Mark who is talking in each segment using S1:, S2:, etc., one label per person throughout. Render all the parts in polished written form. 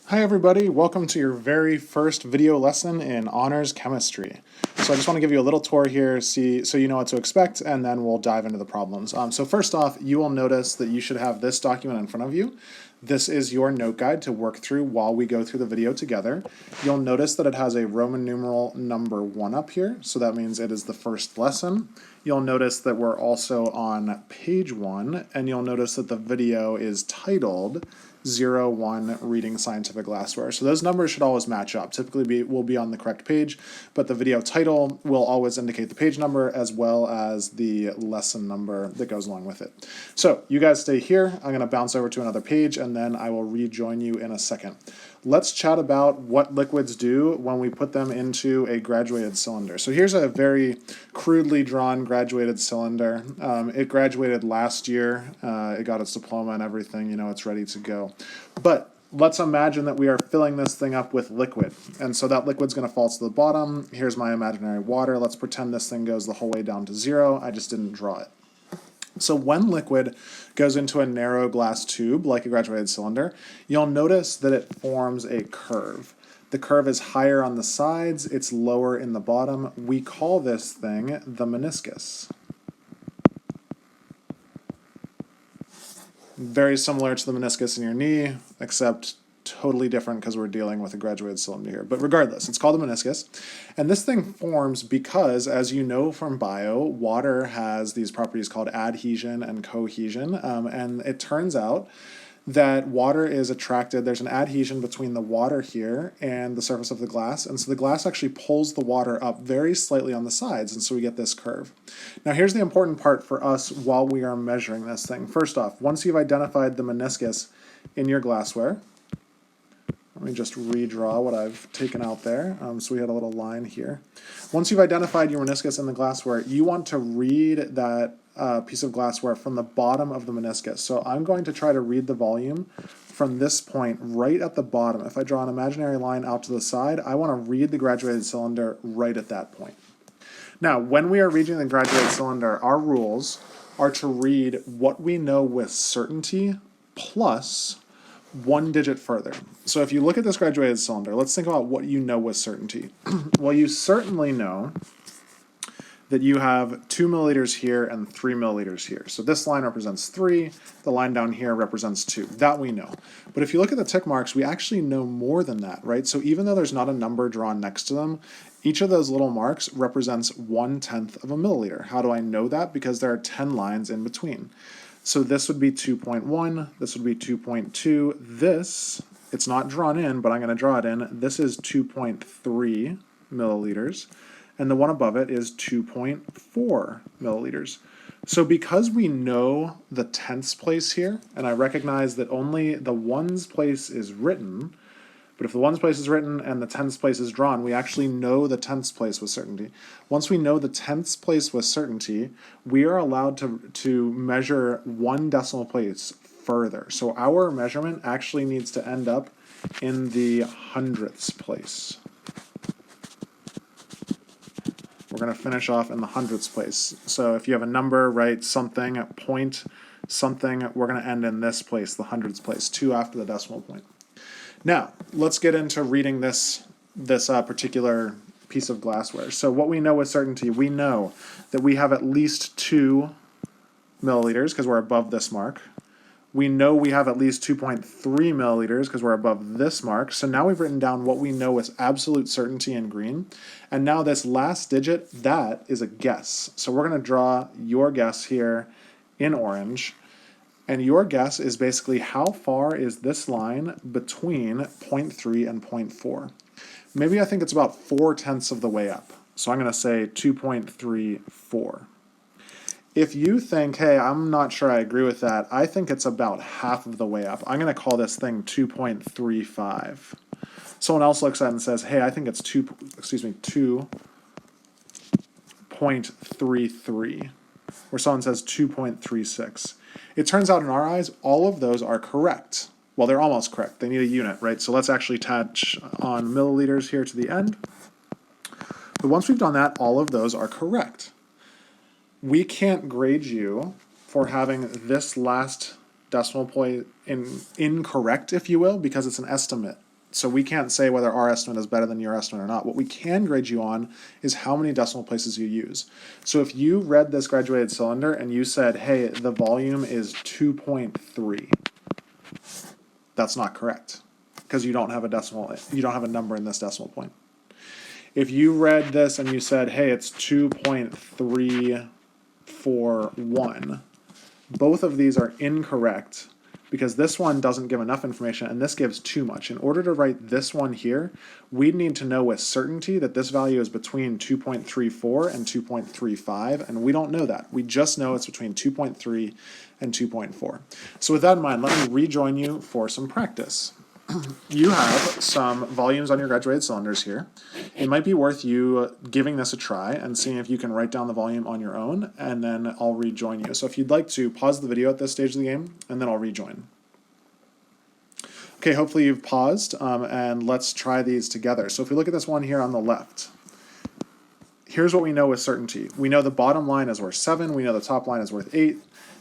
S1: Hi everybody, welcome to your very first video lesson in honors chemistry. So I just want to give you a little tour here so you know what to expect, and then we'll dive into the problems. So first off, you will notice that you should have this document in front of you. This is your note guide to work through while we go through the video together. You'll notice that it has a Roman numeral number 1 up here, so that means it is the first lesson. You'll notice that we're also on page 1, and you'll notice that the video is titled 01 Reading Scientific Glassware. So those numbers should always match up. Typically will be on the correct page, but the video title will always indicate the page number as well as the lesson number that goes along with it. So you guys stay here. I'm going to bounce over to another page and then I will rejoin you in a second. Let's chat about what liquids do when we put them into a graduated cylinder. So here's a very crudely drawn graduated cylinder. It graduated last year. It got its diploma and everything. You know, it's ready to go. But let's imagine that we are filling this thing up with liquid. And so that liquid's going to fall to the bottom. Here's my imaginary water. Let's pretend this thing goes the whole way down to 0. I just didn't draw it. So when liquid goes into a narrow glass tube, like a graduated cylinder, you'll notice that it forms a curve. The curve is higher on the sides, it's lower in the bottom. We call this thing the meniscus. Very similar to the meniscus in your knee, except totally different because we're dealing with a graduated cylinder here. But regardless, it's called the meniscus. And this thing forms because, as you know from bio, water has these properties called adhesion and cohesion. And it turns out that water is attracted, there's an adhesion between the water here and the surface of the glass, and so the glass actually pulls the water up very slightly on the sides, and so we get this curve. Now here's the important part for us while we are measuring this thing. First off, once you've identified the meniscus in your glassware, let me just redraw what I've taken out there. So we had a little line here. Once you've identified your meniscus in the glassware, you want to read that piece of glassware from the bottom of the meniscus. So I'm going to try to read the volume from this point right at the bottom. If I draw an imaginary line out to the side, I want to read the graduated cylinder right at that point. Now, when we are reading the graduated cylinder, our rules are to read what we know with certainty plus 1 digit further. So if you look at this graduated cylinder, let's think about what you know with certainty. Well, you certainly know that you have 2 milliliters here and 3 milliliters here. So this line represents 3, the line down here represents 2. That we know. But if you look at the tick marks, we actually know more than that, right? So even though there's not a number drawn next to them, each of those little marks represents 1/10 of a milliliter. How do I know that? Because there are 10 lines in between. So this would be 2.1, this would be 2.2, this, it's not drawn in, but I'm going to draw it in, this is 2.3 milliliters, and the one above it is 2.4 milliliters. So because we know the tenths place here, and I recognize that only the ones place is written, but if the ones place is written and the tenths place is drawn, we actually know the tenths place with certainty. Once we know the tenths place with certainty, we are allowed to measure 1 decimal place further. So our measurement actually needs to end up in the hundredths place. We're going to finish off in the hundredths place. So if you have a number, right, something, point, something, we're going to end in this place, the hundredths place, 2 after the decimal point. Now, let's get into reading this particular piece of glassware. So what we know with certainty, we know that we have at least 2 milliliters because we're above this mark. We know we have at least 2.3 milliliters because we're above this mark. So now we've written down what we know with absolute certainty in green. And now this last digit, that is a guess. So we're going to draw your guess here in orange. And your guess is basically how far is this line between 0.3 and 0.4. Maybe I think it's about 4/10 of the way up. So I'm going to say 2.34. If you think, hey, I'm not sure I agree with that, I think it's about half of the way up. I'm going to call this thing 2.35. Someone else looks at it and says, hey, I think it's 2.33. Or someone says 2.36. It turns out in our eyes, all of those are correct. Well, they're almost correct. They need a unit, right? So let's actually attach on milliliters here to the end. But once we've done that, all of those are correct. We can't grade you for having this last decimal point incorrect, if you will, because it's an estimate. So we can't say whether our estimate is better than your estimate or not. What we can grade you on is how many decimal places you use. So if you read this graduated cylinder and you said, hey, the volume is 2.3, that's not correct because you don't have a decimal, you don't have a number in this decimal point. If you read this and you said, hey, it's 2.341, both of these are incorrect because this one doesn't give enough information and this gives too much. In order to write this one here, we'd need to know with certainty that this value is between 2.34 and 2.35, and we don't know that. We just know it's between 2.3 and 2.4. So with that in mind, let me rejoin you for some practice. You have some volumes on your graduated cylinders here. It might be worth you giving this a try and seeing if you can write down the volume on your own, and then I'll rejoin you. So if you'd like to pause the video at this stage of the game, and then I'll rejoin. Okay, hopefully you've paused, and let's try these together. So if we look at this one here on the left, here's what we know with certainty. We know the bottom line is worth 7. We know the top line is worth 8.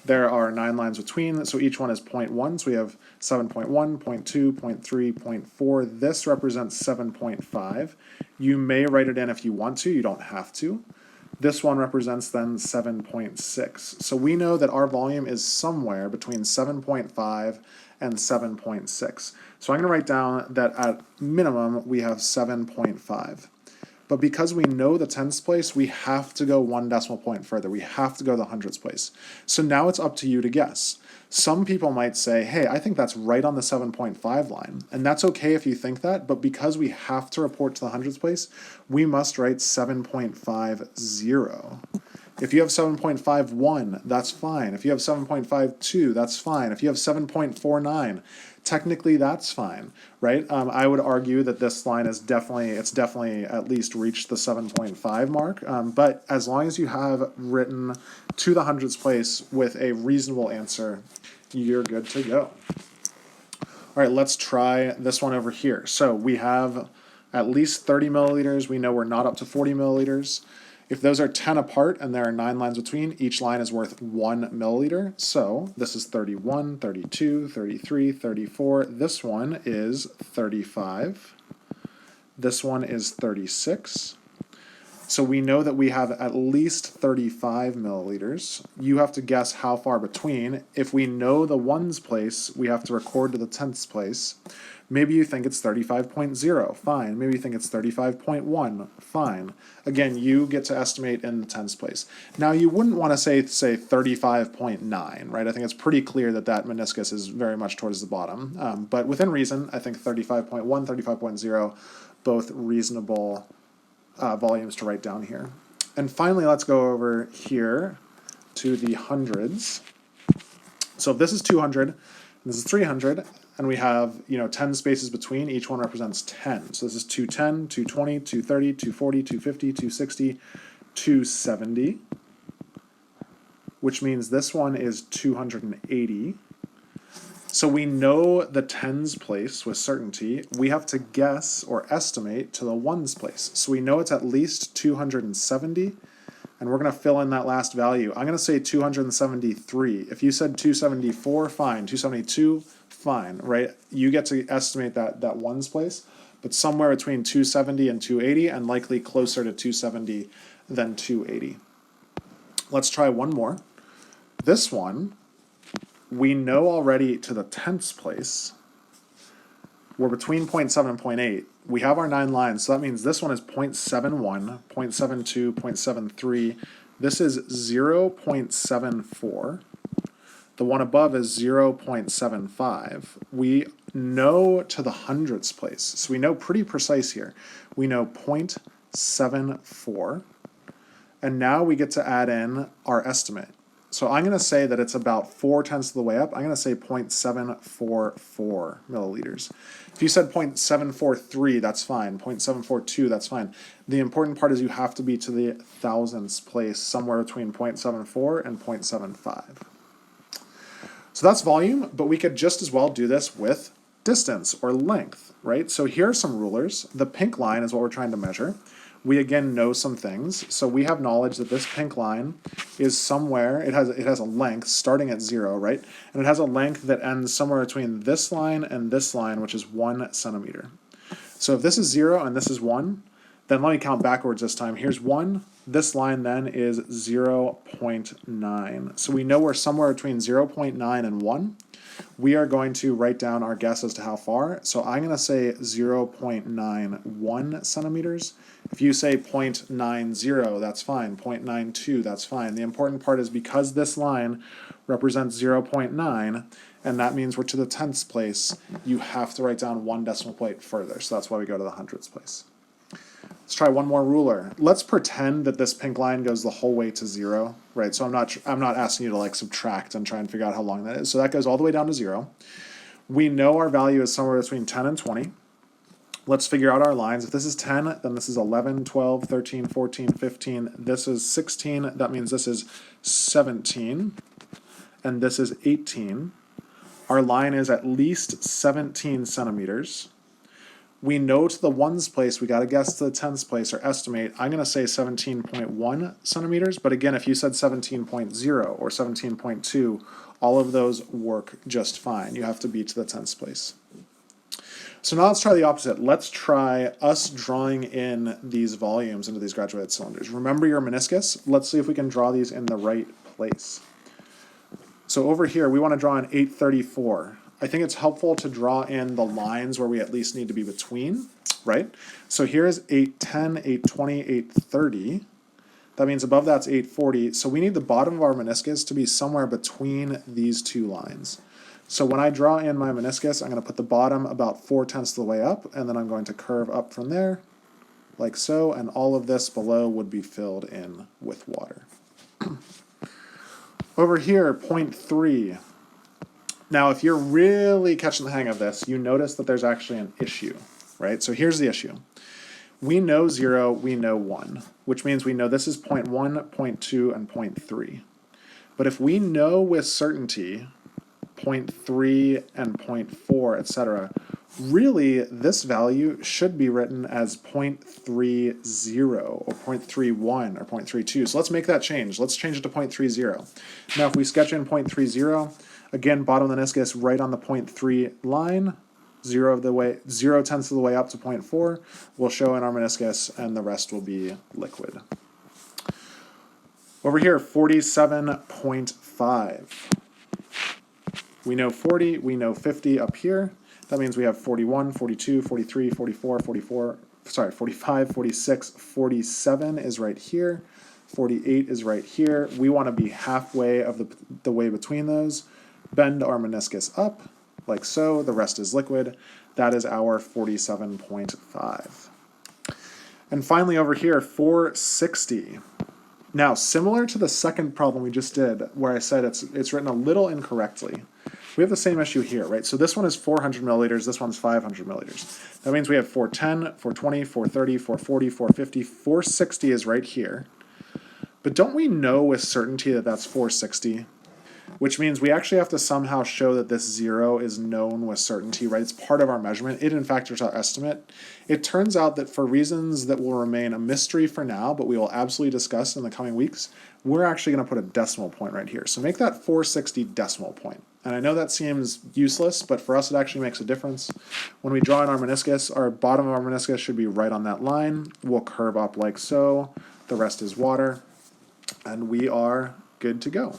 S1: There are 9 lines between, so each one is 0.1. So we have 7.1, 0.2, 0.3, 0.4. This represents 7.5. You may write it in if you want to. You don't have to. This one represents then 7.6. So we know that our volume is somewhere between 7.5 and 7.6. So I'm going to write down that at minimum we have 7.5. But because we know the tens place, we have to go 1 decimal point further. We have to go the hundredths place. So now it's up to you to guess. Some people might say, hey, I think that's right on the 7.5 line. And that's okay if you think that, but because we have to report to the hundredths place, we must write 7.50. If you have 7.51, that's fine. If you have 7.52, that's fine. If you have 7.49, technically that's fine, right? I would argue that this line is definitely at least reached the 7.5 mark, but as long as you have written to the hundredths place with a reasonable answer, you're good to go. All right, let's try this one over here. So we have at least 30 milliliters. We know we're not up to 40 milliliters. If those are 10 apart and there are 9 lines between, each line is worth 1 milliliter. So this is 31, 32, 33, 34. This one is 35. This one is 36. So we know that we have at least 35 milliliters. You have to guess how far between. If we know the ones place, we have to record to the tenths place. Maybe you think it's 35.0, fine. Maybe you think it's 35.1, fine. Again, you get to estimate in the tens place. Now, you wouldn't want to say 35.9, right? I think it's pretty clear that that meniscus is very much towards the bottom. But within reason, I think 35.1, 35.0, both reasonable volumes to write down here. And finally, let's go over here to the hundreds. So if this is 200, and this is 300, and we have, 10 spaces between, each one represents 10. So this is 210, 220, 230, 240, 250, 260, 270, which means this one is 280. So we know the tens place with certainty. We have to guess or estimate to the ones place. So we know it's at least 270, and we're going to fill in that last value. I'm going to say 273. If you said 274, fine. 272, fine, right? You get to estimate that ones place, but somewhere between 270 and 280, and likely closer to 270 than 280. Let's try one more. This one, we know already to the tenths place. We're between 0.7 and 0.8. We have our 9 lines, so that means this one is 0.71, 0.72, 0.73. This is 0.74. The one above is 0.75. We know to the hundredths place, so we know pretty precise here. We know 0.74, and now we get to add in our estimate. So I'm going to say that it's about 4/10 of the way up. I'm going to say 0.744 milliliters. If you said 0.743, that's fine. 0.742, that's fine. The important part is you have to be to the thousandths place, somewhere between 0.74 and 0.75. So that's volume, but we could just as well do this with distance or length, right? So here are some rulers. The pink line is what we're trying to measure. We again know some things, so we have knowledge that this pink line is somewhere, it has a length starting at 0, right? And it has a length that ends somewhere between this line and this line, which is 1 centimeter. So if this is 0 and this is 1, then let me count backwards this time. Here's 1. This line then is 0.9. So we know we're somewhere between 0.9 and 1. We are going to write down our guess as to how far. So I'm going to say 0.91 centimeters. If you say 0.90, that's fine. 0.92, that's fine. The important part is because this line represents 0.9, and that means we're to the tenths place, you have to write down 1 decimal point further. So that's why we go to the hundredths place. Let's try one more ruler. Let's pretend that this pink line goes the whole way to 0, right? So I'm not asking you to like subtract and try and figure out how long that is. So that goes all the way down to 0. We know our value is somewhere between 10 and 20. Let's figure out our lines. If this is 10, then this is 11, 12, 13, 14, 15. This is 16. That means this is 17. And this is 18. Our line is at least 17 centimeters. We know to the ones place, we got to guess to the tens place or estimate. I'm going to say 17.1 centimeters, but again, if you said 17.0 or 17.2, all of those work just fine. You have to be to the tens place. So now let's try the opposite. Let's try us drawing in these volumes into these graduated cylinders. Remember your meniscus? Let's see if we can draw these in the right place. So over here, we want to draw an 834. I think it's helpful to draw in the lines where we at least need to be between, right? So here's 810, 820, 830. That means above that's 840. So we need the bottom of our meniscus to be somewhere between these two lines. So when I draw in my meniscus, I'm going to put the bottom about 4/10 of the way up, and then I'm going to curve up from there, like so, and all of this below would be filled in with water. Over here, 0.3. Now, if you're really catching the hang of this, you notice that there's actually an issue, right? So here's the issue. We know 0, we know 1, which means we know this is 0.1, 0.2, and 0.3. But if we know with certainty 0.3 and 0.4, etc., really this value should be written as 0.30 or 0.31 or 0.32. So let's make that change. Let's change it to 0.30. Now, if we sketch in 0.30, again, bottom of the meniscus right on the 0.3 line, 0/10 of the way up to 0.4 will show in our meniscus, and the rest will be liquid. Over here, 47.5. We know 40, we know 50 up here. That means we have 41, 42, 43, 44, 45, 46, 47 is right here. 48 is right here. We want to be halfway of the way between those. Bend our meniscus up, like so. The rest is liquid. That is our 47.5. And finally over here, 460. Now, similar to the second problem we just did, where I said it's written a little incorrectly, we have the same issue here, right? So this one is 400 milliliters, this one's 500 milliliters. That means we have 410, 420, 430, 440, 450, 460 is right here. But don't we know with certainty that that's 460? Which means we actually have to somehow show that this 0 is known with certainty, right? It's part of our measurement. It, in fact, is our estimate. It turns out that for reasons that will remain a mystery for now, but we will absolutely discuss in the coming weeks, we're actually going to put a decimal point right here. So make that 460 decimal point. And I know that seems useless, but for us it actually makes a difference. When we draw in our meniscus, our bottom of our meniscus should be right on that line. We'll curve up like so. The rest is water. And we are good to go.